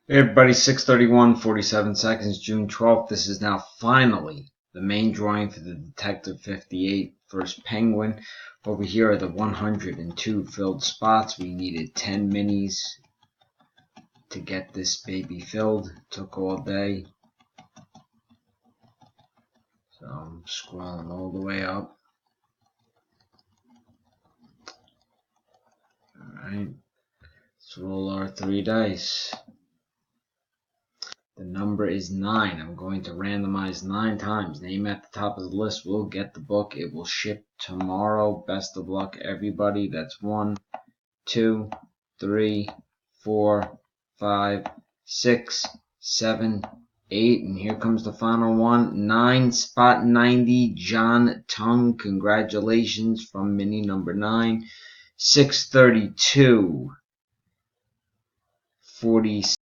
Hey everybody, 6:31:47, June 12th. This is now finally the main drawing for the Detective 58 first Penguin. Over here are the 102 filled spots. We needed 10 minis to get this baby filled. Took all day. So I'm scrolling all the way up. Alright, let's roll our 3 dice. The number is 9. I'm going to randomize 9 times. Name at the top of the list will get the book. It will ship tomorrow. Best of luck, everybody. That's 1, 2, 3, 4, 5, 6, 7, 8. And here comes the final one. 9, spot 90, John Tongue. Congratulations from mini number 9. 632, 46.